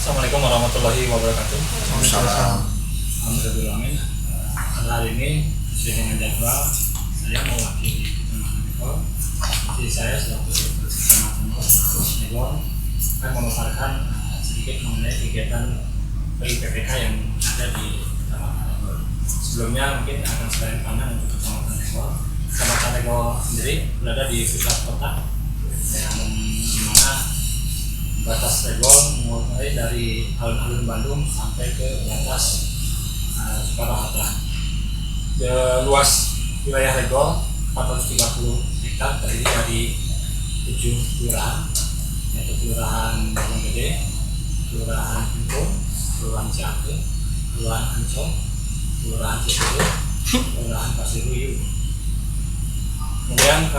Assalamualaikum warahmatullahi wabarakatuh. Waalaikumsalam. Alhamdulillah. Pada hari ini sesuai dengan jadwal saya mewakili Kecamatan Negol. Jadi saya selaku sekretaris Kecamatan Negol akan memaparkan sedikit mengenai kegiatan PIPPK yang ada di Kecamatan Negol. Sebelumnya mungkin akan saya pandang untuk Kecamatan Negol. Kecamatan Negol sendiri berada di pusat kota yang dimana batas Regol mulai dari alun-alun Bandung sampai ke batas Soekarno-Hatta. Luas wilayah Regol 430 hektar terdiri dari 7 kelurahan, yaitu Kelurahan Bojonggede, Kelurahan Empung, Kelurahan Ciampea, Kelurahan Ancol, Kelurahan Cipulu, Kelurahan Pasiruyung. Kemudian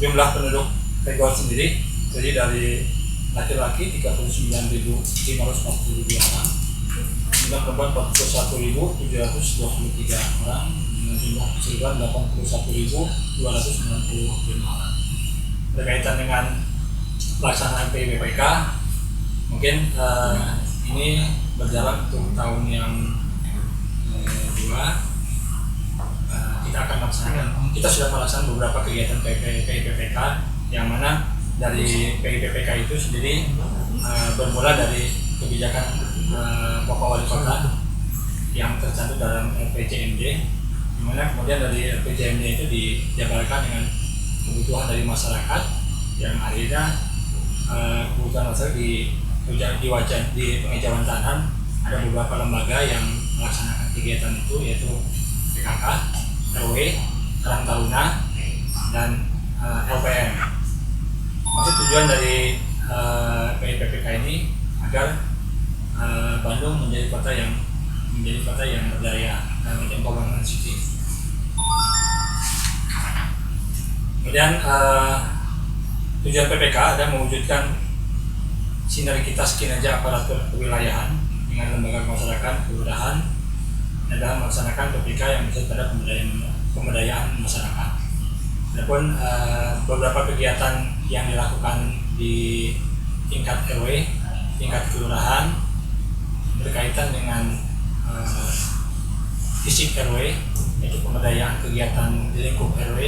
jumlah penduduk Regol sendiri jadi dari laki-laki 39.542 orang, jumlah perempuan 41.723 orang, dengan jumlah keseluruhan 81.295 orang. Berkaitan dengan pelaksanaan PIPPK, mungkin ini berjalan untuk tahun yang kedua. Kita sudah melaksanakan beberapa kegiatan PIPPK yang mana dari PIPPK itu sendiri bermula dari kebijakan Bapak Wali Kota yang tercantum dalam RPJMD, di mana kemudian dari RPJMD itu dijabarkan dengan kebutuhan dari masyarakat yang akhirnya kebutuhan masyarakat di pengejauhan tanah. Ada beberapa lembaga yang melaksanakan kegiatan itu, yaitu PKK, RW, Karang Taruna, dan LPM. Maksud tujuan dari PIPPK ini agar Bandung menjadi kota yang berdaya dan menjadi pembangunan city. Kemudian tujuan PPK adalah mewujudkan sinergitas kinerja aparatur kewilayahan dengan lembaga masyarakat kelurahan dalam melaksanakan PPK yang bisa pada pemberdayaan masyarakat. Adapun beberapa kegiatan yang dilakukan di tingkat RW, tingkat kelurahan berkaitan dengan fisik RW, yaitu pemberdayaan kegiatan di lingkup RW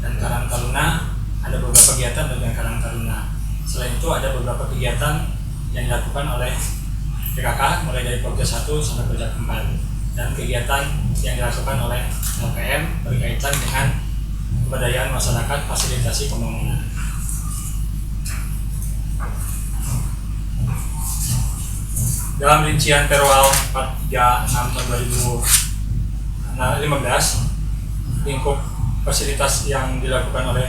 dan Karang Taruna. Ada beberapa kegiatan dengan Karang Taruna. Selain itu ada beberapa kegiatan yang dilakukan oleh PKK mulai dari Pokja 1 sampai Pokja 4, dan kegiatan yang dilakukan oleh LPM berkaitan dengan pemberdayaan masyarakat, fasilitasi pembangunan. Dalam rincian Perwal 436 tahun 2015, lingkup fasilitas yang dilakukan oleh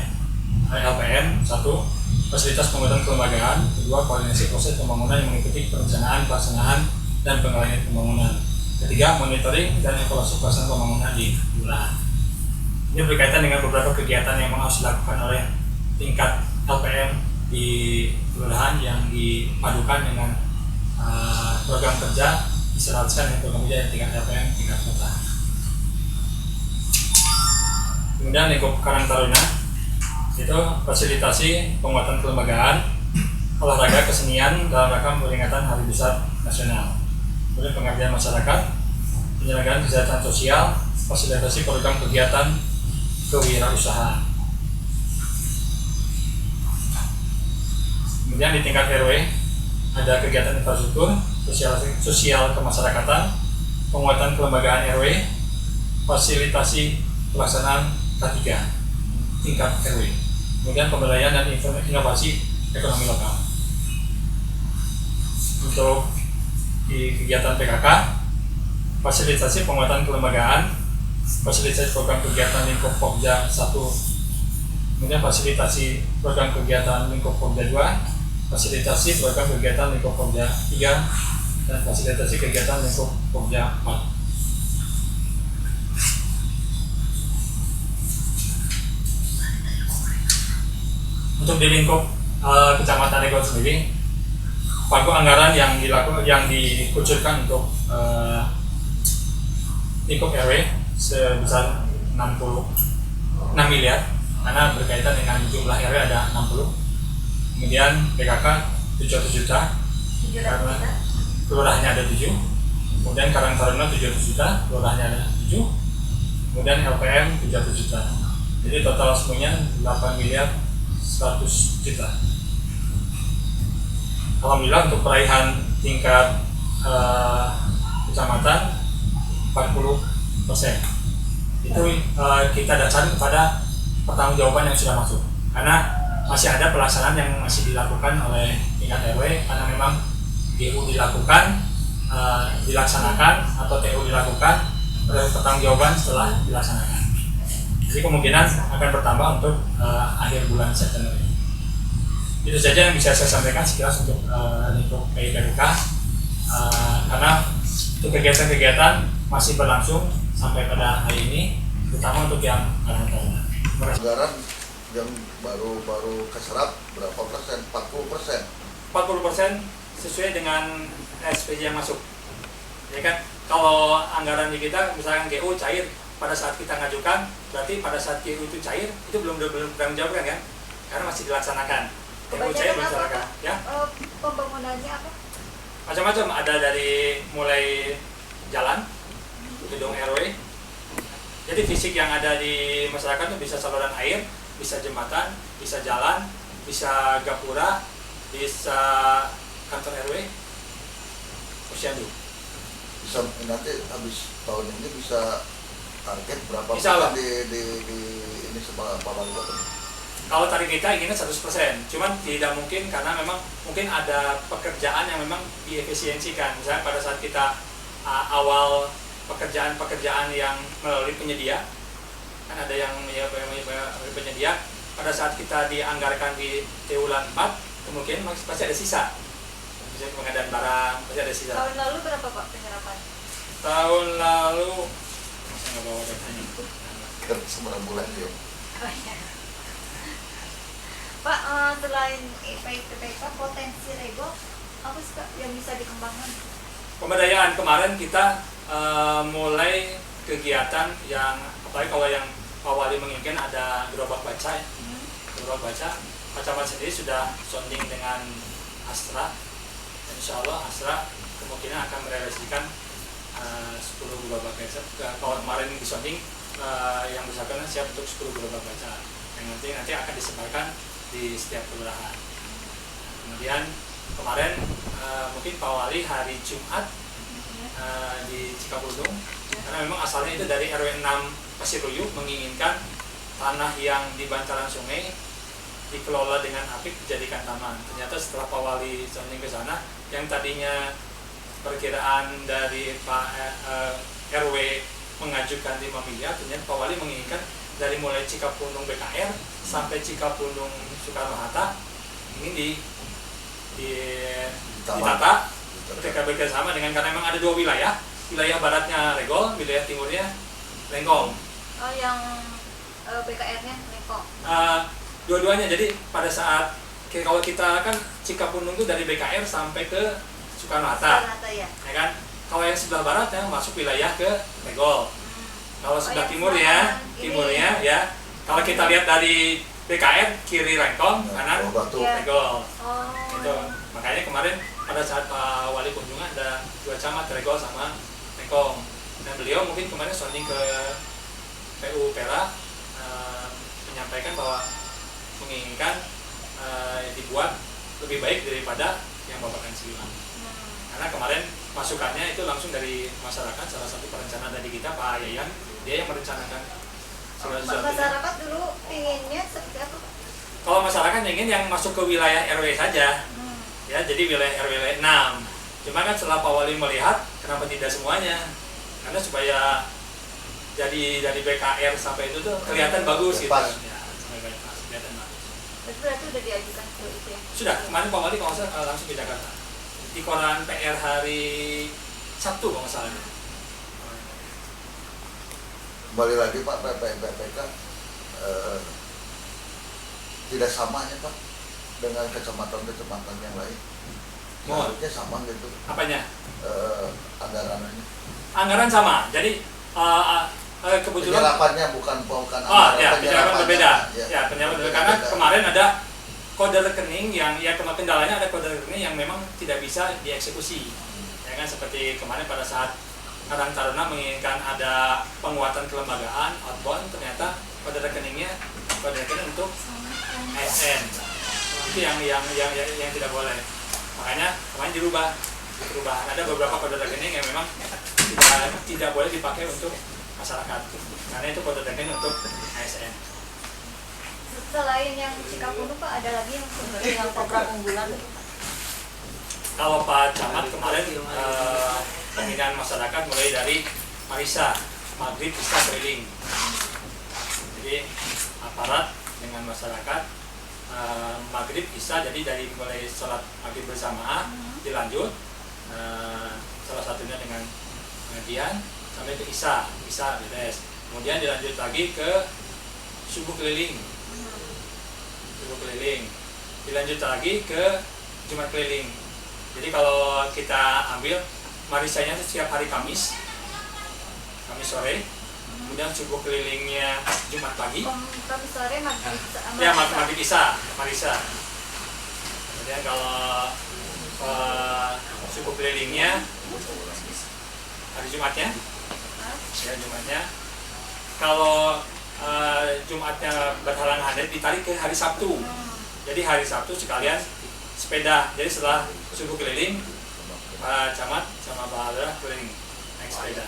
LPM: 1. Fasilitas pembuatan kelembagaan. 2. Koordinasi proses pembangunan yang mengikuti perencanaan, pelaksanaan, dan pengendalian pembangunan. 3. Monitoring dan evaluasi pelaksanaan pembangunan di kelurahan. Ini berkaitan dengan beberapa kegiatan yang harus dilakukan oleh tingkat LPM di kelurahan yang dipadukan dengan program kerja diserahkan dengan program kerja yang tingkat LPM tingkat kota. Kemudian lingkup Karang Taruna itu fasilitasi penguatan kelembagaan, olahraga, kesenian dalam rangka peringatan Hari Besar Nasional. Kemudian pengabdian masyarakat, penyelenggaraan kesehatan sosial, fasilitasi program kegiatan kewirausahaan. Kemudian di tingkat RW ada kegiatan infrastruktur, sosial kemasyarakatan, penguatan kelembagaan RW, fasilitasi pelaksanaan K3 tingkat RW, kemudian pemberdayaan dan inovasi ekonomi lokal. Untuk di kegiatan PKK, fasilitasi penguatan kelembagaan, fasilitasi program kegiatan lingkup Pokja 1, kemudian fasilitasi program kegiatan lingkup Pokja 2, fasilitasi program kegiatan lingkup Pokja 3, dan fasilitasi kegiatan lingkup Pokja 4. Untuk di lingkup Kecamatan Negol sendiri, pagu anggaran yang dikucurkan untuk lingkup RW sebesar 66 miliar, karena berkaitan dengan jumlah RW ada 60. Kemudian PKK 700 juta karena kelurahannya ada 7, kemudian Karang Taruna 700 juta, kelurahannya ada 7, kemudian LPM 300 juta. Jadi total semuanya 8 miliar 100 juta. Alhamdulillah untuk peraihan tingkat kecamatan 40%. Itu kita dasarkan kepada pertanggungjawaban yang sudah masuk. Karena masih ada pelaksanaan yang masih dilakukan oleh tingkat RW, karena memang GU dilakukan, dilaksanakan atau TU dilakukan, pertanggungjawaban setelah dilaksanakan. Jadi kemungkinan akan bertambah untuk akhir bulan September ini. Itu saja yang bisa saya sampaikan sekilas untuk PIPDK, karena untuk kegiatan-kegiatan masih berlangsung sampai pada hari ini, terutama untuk yang Karang-Taruna. Anggaran yang baru keserap berapa persen? 40%. 40% sesuai dengan SPJ yang masuk. Ya kan, kalau anggaran di kita misalkan GU cair pada saat kita ngajukan, berarti pada saat GU itu cair itu belum jawab kan? Karena masih dilaksanakan. GU cair belum dilaksanakan, ya. Pembangunannya apa? Macam-macam, ada dari mulai jalan, gedung RW. Jadi fisik yang ada di masyarakat itu bisa saluran air, bisa jembatan, bisa jalan, bisa gapura, bisa kantor RW, posyandu. Bisa nanti habis tahun ini bisa target berapa Insya Allah. di ini sama Pak Wali Kota? Kalau target kita inginnya 100%, cuman tidak mungkin karena memang mungkin ada pekerjaan yang memang diefisiensikan. Misalnya pada saat kita awal pekerjaan-pekerjaan yang melalui penyedia, kan ada yang penyedia, pada saat kita dianggarkan di triwulan 4, kemungkinan pasti ada sisa. Misalnya pengadaan barang, pasti ada sisa. Tahun lalu berapa Pak penyerapan? Tahun lalu, saya nggak bawa datanya. Kan 9 bulan yuk. Oh, iya. Pak, selain PIPDK, potensi Rego apa sih Pak yang bisa dikembangkan? Pemberdayaan kemarin kita mulai kegiatan yang, apalagi kalau yang Pak Wali menginginkan ada gerobak baca, gerobak baca. Pak Camat sendiri sudah sounding dengan Astra. Insya Allah Astra kemungkinan akan merealisasikan 10 gerobak baca. Kalau kemarin di sounding yang bersangkutan siap untuk 10 gerobak baca yang nanti akan disebarkan di setiap kelurahan. Kemudian kemarin mungkin Pak Wali hari Jumat di Cikapundung, karena memang asalnya itu dari RW 6 Pasiruyuk menginginkan tanah yang di bantaran sungai dikelola dengan apik dijadikan taman. Ternyata setelah Pak Wali sounding ke sana, yang tadinya perkiraan dari Pak RW mengajukan 5 miliar, ternyata Pak Wali menginginkan dari mulai Cikapundung BKR sampai Cikapundung Soekarno-Hatta ini ditata ketika bekerjasama dengan, karena memang ada 2 wilayah baratnya Regol, wilayah timurnya Lengkong. Oh, yang BKR-nya Lengkong. Dua-duanya, jadi pada saat kalau kita kan Cikapundung itu dari BKR sampai ke Soekarno-Hatta, ya kan? Kalau yang sebelah barat ya masuk wilayah ke Regol. Kalau sebelah timurnya ya. Kalau kita lihat dari BKR kiri Lengkong, kanan Regol. Itu makanya kemarin pada saat Pak Wali kunjungan ada 2 camat Regol sama Lengkong, dan beliau mungkin kemarin sounding ke PU Pera, menyampaikan bahwa menginginkan dibuat lebih baik daripada yang Bapak Kansiliwan. Karena kemarin masukannya itu langsung dari masyarakat. Salah satu perencana dari kita Pak Yayan, dia yang merencanakan masyarakat dulu inginnya seperti apa Pak? Kalau masyarakat ingin yang masuk ke wilayah RW saja, ya, jadi wilayah RW 6. Cuma kan setelah Pak Wali melihat, kenapa tidak semuanya? Karena supaya jadi dari BKR sampai itu tuh kelihatan bagus gitu. Ya, sampai bypass, kelihatan bagus. Berarti udah diajukan ke itu ya? Sudah, kemarin Pak Wali kalau nggak salah langsung ke Jakarta. Di koran PR hari Sabtu kalau nggak salah. Kembali lagi Pak, PIPDK tidak samanya Pak dengan kecamatan-kecamatan yang lain. Harusnya sama gitu. Apanya? Anggarannya. Anggaran sama. Jadi kebetulan penyerapannya bukan ya, penyerapan berbeda. Ya, penyerapan berbeda. Karena kemarin ada kode rekening yang, ya kendalanya ada kode rekening yang memang tidak bisa dieksekusi. ya kan, seperti kemarin pada saat Karang Taruna menginginkan ada penguatan kelembagaan outbound, ternyata kode rekeningnya kode rekening untuk ASN. Itu yang tidak boleh. Makanya kemarin dirubah. Ada beberapa kode rekening yang memang tidak boleh dipakai untuk masyarakat, karena itu kode rekening untuk ASN. Selain yang Cikapundung Pak, ada lagi yang sebenarnya yang program unggulan? Kalau Pak Camat kemarin pembinaan masyarakat mulai dari Marisa, Maghrib, Isya, keliling. Jadi aparat dengan masyarakat Maghrib, Isya, jadi dari mulai sholat Maghrib bersamaan dilanjut, salah satunya dengan pengajian sampai ke Isya beres. Kemudian dilanjut lagi ke subuh keliling, dilanjut lagi ke Jumat keliling. Jadi kalau kita ambil Marisanya itu setiap hari Kamis sore, kemudian subuh kelilingnya Jumat pagi. Kamis sore Maghrib sama ya Maghrib Isya, Marisa. Kemudian kalau subuh kelilingnya hari Jumatnya, ya Jumatnya. Kalau Jumatnya berhalangan hadir ditarik ke hari Sabtu. Jadi hari Sabtu sekalian sepeda. Jadi setelah subuh keliling, Pak Camat sama Pak Lurah keliling naik sepeda.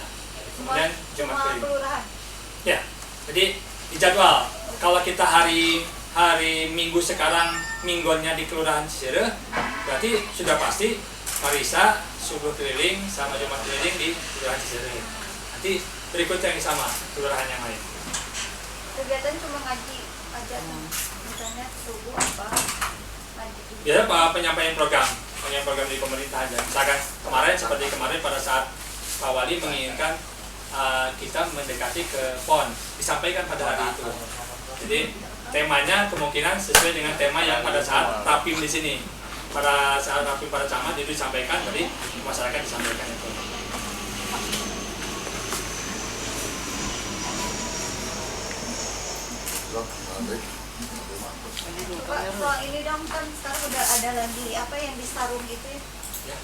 Kemudian Jumat keliling. Ya, jadi dijadwal. Kalau kita hari Minggu sekarang minggonnya di Kelurahan Cisere, berarti sudah pasti Marisa subuh keliling sama Jumat keliling di Kelurahan Cisere. Nanti berikutnya yang sama kelurahan yang lain. Kegiatan cuma ngaji aja, misalnya subuh apa ngaji. Ya, Pak, penyampaian program di pemerintah aja. Misalkan seperti kemarin pada saat Pak Wali menginginkan kita mendekati ke PON, disampaikan pada hari itu. Jadi temanya kemungkinan sesuai dengan tema yang pada saat rapim di sini. Pada saat rapim pada camat itu disampaikan, jadi masyarakat disampaikan itu. Pak, soal ini dong, kan sekarang udah ada lagi apa yang disarung itu ya?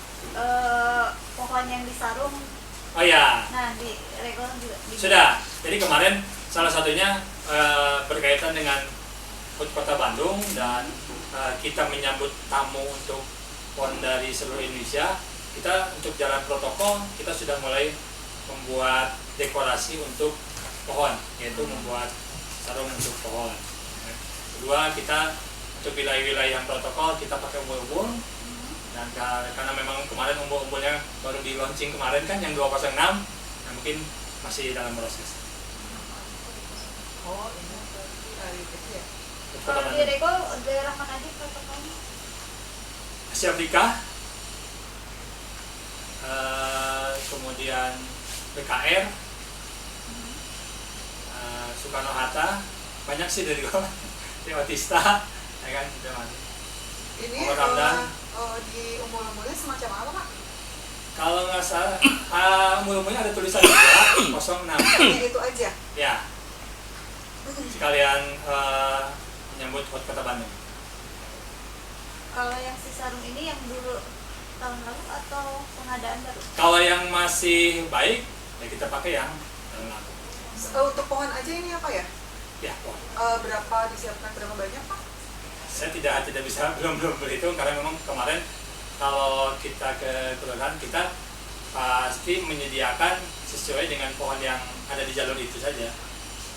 Pohon yang disarung. Oh ya. Nah, di regol juga. Sudah. Jadi kemarin salah satunya berkaitan dengan HUT Kota Bandung dan kita menyambut tamu untuk PON dari seluruh Indonesia. Kita untuk jalan protokol kita sudah mulai membuat dekorasi untuk pohon, yaitu membuat sarung untuk pohon. Kedua, kita untuk wilayah-wilayah yang protokol kita pakai umbul-umbul, dan karena memang kemarin umbul-umbulnya baru di launching kemarin kan yang 206, nah mungkin masih dalam proses. Oh, ini dari kecil ya? Kalau di regol daerah mana aja protokolnya? Asia Afrika, kemudian BKR, Soekarno-Hatta, banyak sih dari gue. Otista, ya kan, ini di umur-umurnya semacam apa, Pak? Kalau nggak salah, umur-umurnya ada tulisan juga 06. Hanya itu aja? Ya, sekalian menyambut HUT Kota Bandung. Kalau yang si sarung ini yang dulu tahun lalu atau pengadaan baru? Kalau yang masih baik, ya kita pakai yang tahun lalu. Untuk pohon aja ini apa ya? Ya, pohon. Berapa disiapkan, berapa banyak, Pak? Saya tidak bisa belum berhitung karena memang kemarin kalau kita ke kelurahan kita pasti menyediakan sesuai dengan pohon yang ada di jalur itu saja,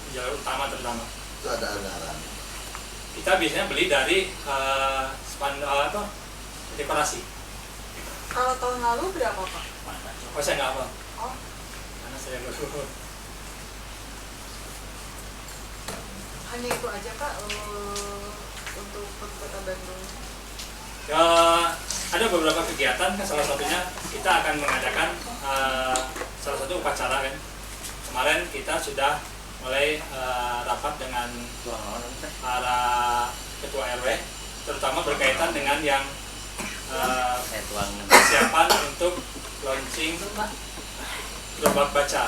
di jalur utama terutama. Itu ada anggaran. Kita biasanya beli dari dekorasi. Kalau tahun lalu berapa, Pak? Oh, saya nggak apa, Oh, karena saya baru. hanya itu aja, Pak, untuk Kota Bandung. Ya, ada beberapa kegiatan kan, salah satunya kita akan mengadakan salah satu upacara kan. Kemarin kita sudah mulai rapat dengan para ketua RW, terutama berkaitan dengan yang persiapan untuk launching gerobak baca.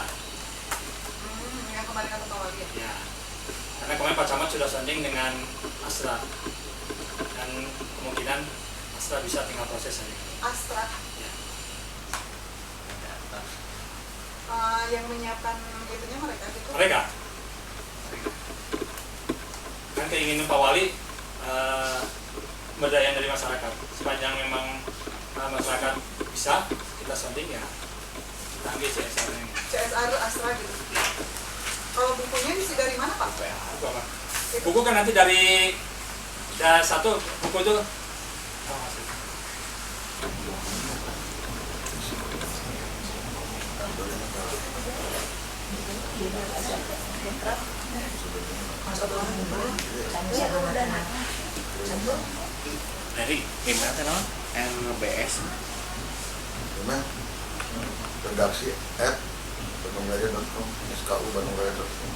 Yang kemarin kata Pak Wali ya? Ya. Karena kemarin Pak Camat sudah sonding dengan Astra, dan kemungkinan Astra bisa tinggal proses saja. Astra. Ya. yang menyiapkan itunya mereka gitu. Mereka kan keinginan Pak Wali pemberdayaan dari masyarakat. Sepanjang memang masyarakat bisa, kita sounding ya kita ambil CSR-nya. CSR Astra gitu. Kalau bukunya diisi dari mana Pak? Buku apa? Buku kan nanti dari satu buku itu dari email teh naon? RBS. Gimana? Redaksi @bandungraya.com, SKU bandungraya.com,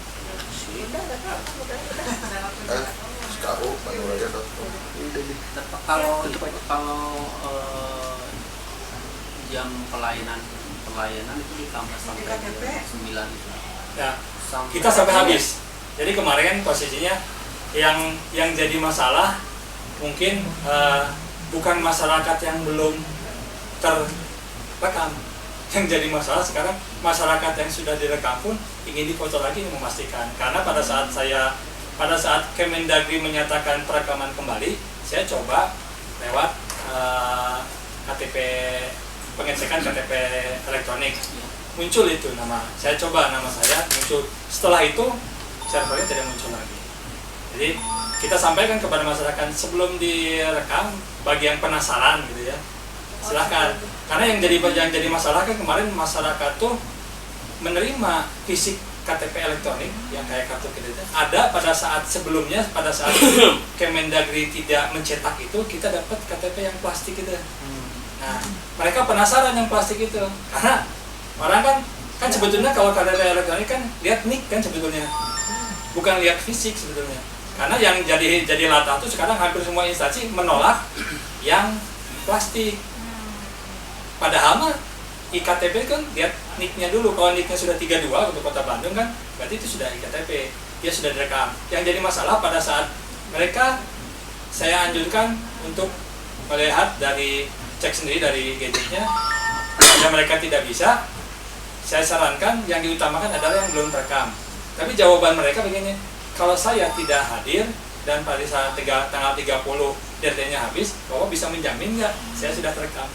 SKU bandungraya.com. Kalau jam pelayanan itu ditambah sampai Di KTP? jam 9 itu. ya kita sampai habis. Jadi kemarin posisinya yang jadi masalah mungkin bukan masyarakat yang belum terrekam. Yang jadi masalah sekarang masyarakat yang sudah direkam pun ingin difoto lagi, memastikan. Karena pada saat Kemendagri menyatakan perekaman kembali, saya coba lewat KTP, pengecekan KTP elektronik, muncul itu nama. Saya coba nama saya muncul. Setelah itu servernya tidak muncul lagi. Jadi kita sampaikan kepada masyarakat sebelum direkam, bagi yang penasaran gitu ya, silahkan. Karena yang jadi masalah kan kemarin masyarakat tuh menerima fisik KTP elektronik yang kayak kartu kredit ada pada saat sebelumnya, pada saat Kemendagri tidak mencetak itu, kita dapat KTP yang plastik itu. Nah, mereka penasaran yang plastik itu karena orang kan sebetulnya kalau KTP elektronik kan lihat nik kan sebetulnya, bukan lihat fisik sebetulnya. Karena yang jadi latah tuh sekarang hampir semua instansi menolak yang plastik. Padahal mah IKTP kan lihat niknya dulu. Kalau niknya sudah 32 untuk Kota Bandung kan berarti itu sudah IKTP, dia sudah direkam. Yang jadi masalah pada saat mereka, saya anjurkan untuk melihat dari cek sendiri dari gadgetnya. Jika mereka tidak bisa, saya sarankan yang diutamakan adalah yang belum terekam. Tapi jawaban mereka begini, kalau saya tidak hadir dan pada saat tanggal 30 deadline-nya habis, Bapak bisa menjamin nggak saya sudah terekam?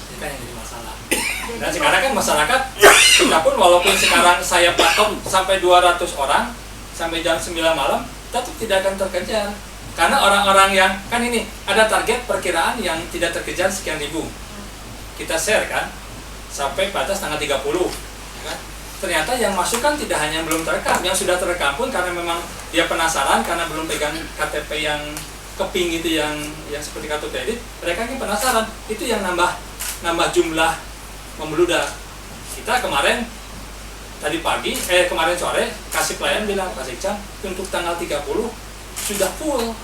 Itu kan yang jadi masalah. Dan sekarang kan masyarakat, kita pun walaupun sekarang saya patok sampai 200 orang sampai jam 9 malam, tetap tidak akan terkejar. Karena orang-orang yang, kan ini ada target perkiraan yang tidak terkejar sekian ribu. Kita share kan, sampai batas tanggal 30. Ya kan? Ternyata yang masuk kan tidak hanya yang belum terekam, yang sudah terekam pun karena memang dia penasaran karena belum pegang KTP yang keping itu yang seperti kartu kredit, mereka ini penasaran. Itu yang nambah jumlah membludak. Kita kemarin kemarin sore kasih pelayan bilang, Pak Sikcam, untuk tanggal 30 sudah full.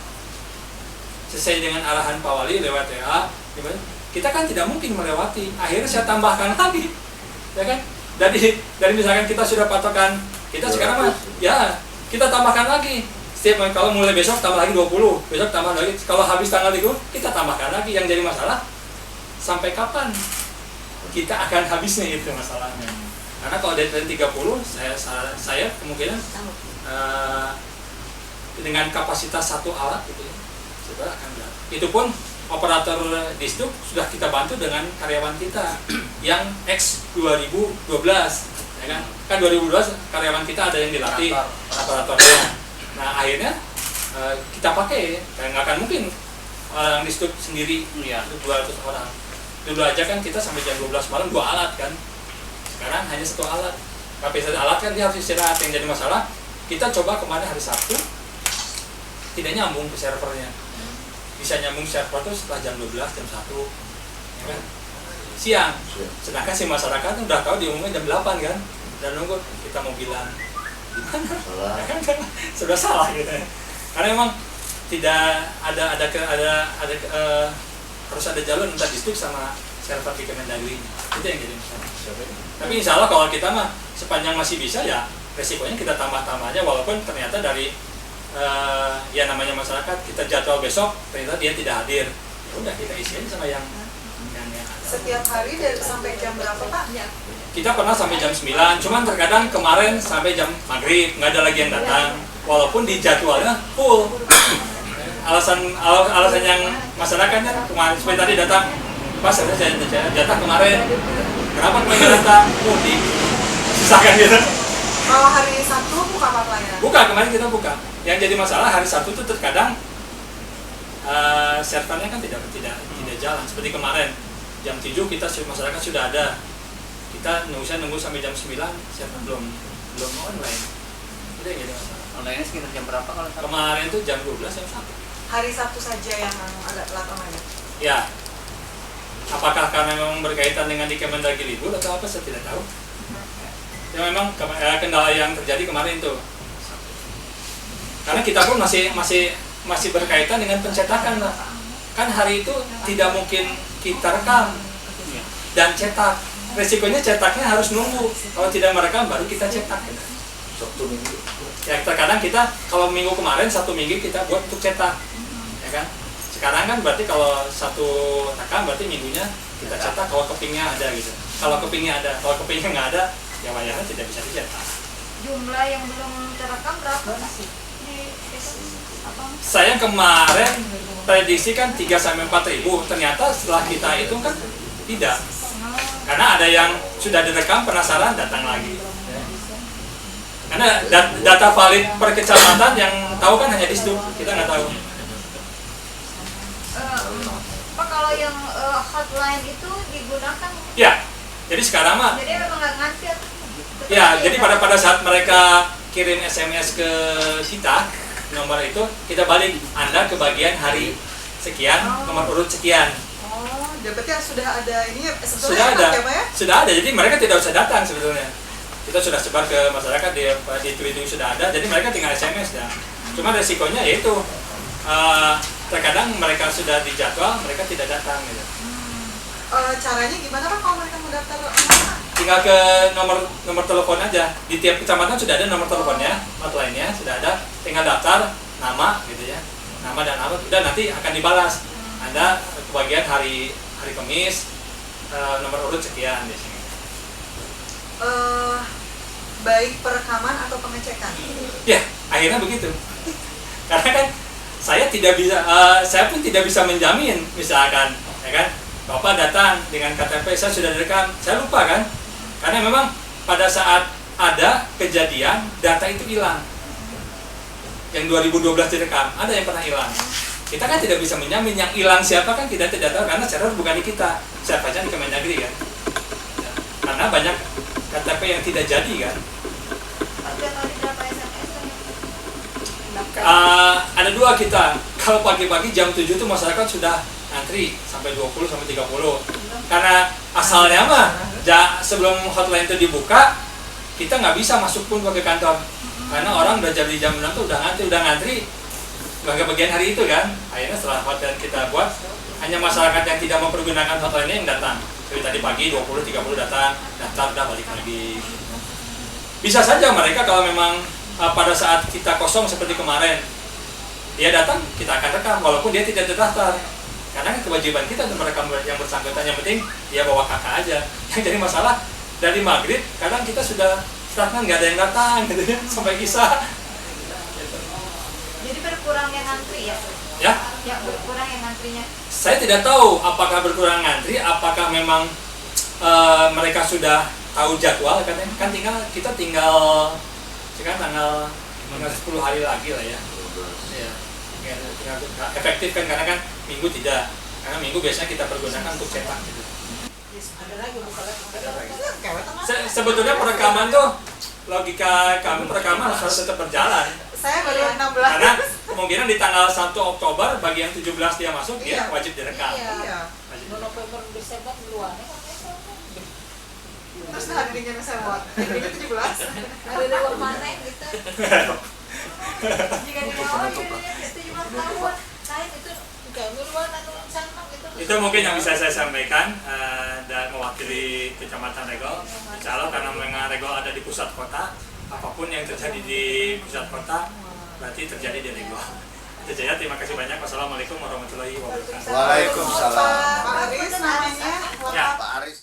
Sesuai dengan arahan Pak Wali lewat WA, kita kan tidak mungkin melewati. Akhirnya saya tambahkan lagi. Ya kan? Dari misalkan kita sudah patokan, kita sekarang mah ya kita tambahkan lagi. Setiap kalau mulai besok tambah lagi 20, besok tambah lagi. Kalau habis tanggal itu kita tambahkan lagi. Yang jadi masalah sampai kapan kita akan habisnya itu masalahnya. Karena kalau deadline 30, saya kemungkinan dengan kapasitas satu alat gitu ya, sudah akan berat. Itu pun operator distrik sudah kita bantu dengan karyawan kita yang X 2012, ya kan? Kan 2012 karyawan kita ada yang dilatih operatornya. Nah akhirnya kita pakai, nggak akan mungkin orang distrik sendiri ya 200 orang. Dulu aja kan kita sampai jam 12 malam 2 alat kan. Sekarang hanya 1 alat. Kapasitas alat kan dia harus istirahat. Yang jadi masalah, kita coba kemarin hari Sabtu tidak nyambung ke servernya. Bisa nyambung server itu setelah jam 12, jam 1 ya kan? Siang. Sedangkan si masyarakat udah tahu diumumnya jam 8 kan. Dan nunggu kita mau bilang gimana? Ya kan? Sudah salah gitu ya. Karena memang tidak ada harus ada jalur antara distrik sama server di Kemendagri. Itu yang jadi masalah. Tapi insya Allah kalau kita mah sepanjang masih bisa ya resikonya kita tambah-tambah aja, walaupun ternyata dari ya namanya masyarakat kita jadwal besok ternyata dia tidak hadir, ya udah kita isi aja sama yang ada. Setiap hari dari sampai jam berapa Pak? Kita pernah sampai jam 9, cuman terkadang kemarin sampai jam maghrib nggak ada lagi yang datang, walaupun di jadwalnya full. Alasan yang masyarakatnya kemarin supaya tadi datang, pas saya jatah kemarin, kenapa kemarin datang? Mudik, susah kan gitu. Kalau hari Sabtu buka Pak pelayanan? Buka, kemarin kita buka. Yang jadi masalah hari Sabtu itu terkadang servernya kan tidak jalan. Seperti kemarin jam 7 kita masyarakat sudah ada. Kita nunggu sampai jam 9, server belum online. Itu yang jadi masalah. Online sekitar jam berapa kalau Sabtu? Kemarin itu jam 12 jam 1. Hari Sabtu saja yang agak telat online. Ya. Apakah karena memang berkaitan dengan di Kemendagri libur atau apa, saya tidak tahu. Ya memang kendala yang terjadi kemarin itu. Karena kita pun masih berkaitan dengan pencetakan. Kan hari itu tidak mungkin kita rekam dan cetak. Resikonya cetaknya harus nunggu. Kalau tidak merekam baru kita cetak. Sabtu Minggu. Ya terkadang kita kalau minggu kemarin 1 minggu kita buat untuk cetak, ya kan? Sekarang kan berarti kalau 1 rekam berarti minggunya kita cetak kalau kepingnya ada gitu. Kalau kepingnya ada, kalau kepingnya nggak ada, ya wayangnya tidak bisa dicetak. Jumlah yang belum terekam berapa sih? Saya kemarin prediksi kan 3 sampai 4 ribu, ternyata setelah kita hitung kan tidak. Karena ada yang sudah direkam penasaran datang lagi. Karena data valid per kecamatan yang tahu kan hanya di situ, kita nggak tahu. Pak, kalau yang hotline itu digunakan? Ya, jadi sekarang mah. Jadi memang nggak ngantri atau? Ya, jadi pada saat mereka kirim SMS ke kita nomor itu, kita balik Anda ke bagian hari sekian, nomor urut sekian. Oh, berarti sudah ada ini ya? Sudah ada, sudah ada. Jadi mereka tidak usah datang sebetulnya. Kita sudah sebar ke masyarakat di Twitter sudah ada, jadi mereka tinggal SMS ya. Cuma resikonya yaitu terkadang mereka sudah dijadwal, mereka tidak datang gitu. Caranya gimana Pak kalau mereka mau daftar? Tinggal ke nomor telepon aja. Di tiap kecamatan sudah ada nomor teleponnya, hotline-nya sudah ada. Tinggal daftar nama gitu ya, nama dan alamat. Udah nanti akan dibalas. Anda kebagian hari Kamis, nomor urut sekian biasanya. Baik perekaman atau pengecekan? Ya, akhirnya begitu. Karena kan saya pun tidak bisa menjamin, misalkan, ya kan, Bapak datang dengan KTP saya sudah direkam, saya lupa kan, karena memang pada saat ada kejadian data itu hilang. Yang 2012 direkam, ada yang pernah hilang. Kita kan tidak bisa menjamin yang hilang siapa kan kita tidak tahu karena server bukan di kita, servernya di Kemendagri kan. Ya, karena banyak KTP yang tidak jadi kan. Ada 2 kita. Kalau pagi-pagi jam 7 itu masyarakat sudah antri sampai 20 sampai 30. Karena asalnya mah sebelum hotline itu dibuka, kita nggak bisa masuk pun ke kantor. Karena orang udah jadi jam 6 tuh udah ngantri ke bagian hari itu kan. Akhirnya setelah hotline kita buat, hanya masyarakat yang tidak mempergunakan hotline yang datang. Jadi tadi pagi 20-30 datang, daftar udah balik lagi. Bisa saja mereka kalau memang pada saat kita kosong seperti kemarin, dia datang, kita akan rekam walaupun dia tidak terdaftar. Karena kewajiban kita untuk merekam yang bersangkutan, yang penting dia bawa kakak aja. Yang jadi masalah dari maghrib, kadang kita sudah stagnan, nggak ada yang datang gitu ya, sampai kisah. Jadi berkurang yang ngantri ya? Ya? Ya, berkurang yang ngantrinya. Saya tidak tahu apakah berkurang ngantri, apakah memang mereka sudah tahu jadwal, kan kita tinggal tanggal 10 hari lagi lah ya. Ya, tinggal efektif kan, karena kan minggu tidak, karena minggu biasanya kita pergunakan untuk cetak gitu. Sebetulnya perekaman tuh logika kami perekaman harus tetap berjalan. Saya baru 16. Karena kemungkinan di tanggal 1 Oktober bagi yang 17 dia masuk, dia wajib direkam. Iya. November Desember duluan. Terus hadirinnya saya buat. Ini 17. Ada dua mana gitu. Jika di bawah jadinya 17 tahun, lain itu Kayak duluan atau santak gitu. Itu mungkin yang bisa saya sampaikan dan mewakili Kecamatan Regol. Insya Allah karena memang Regol ada di pusat kota, apapun yang terjadi di pusat kota berarti terjadi di Regol. Itu saja, terima kasih banyak. Wassalamualaikum warahmatullahi wabarakatuh. Waalaikumsalam. Pak Aris namanya. lengkap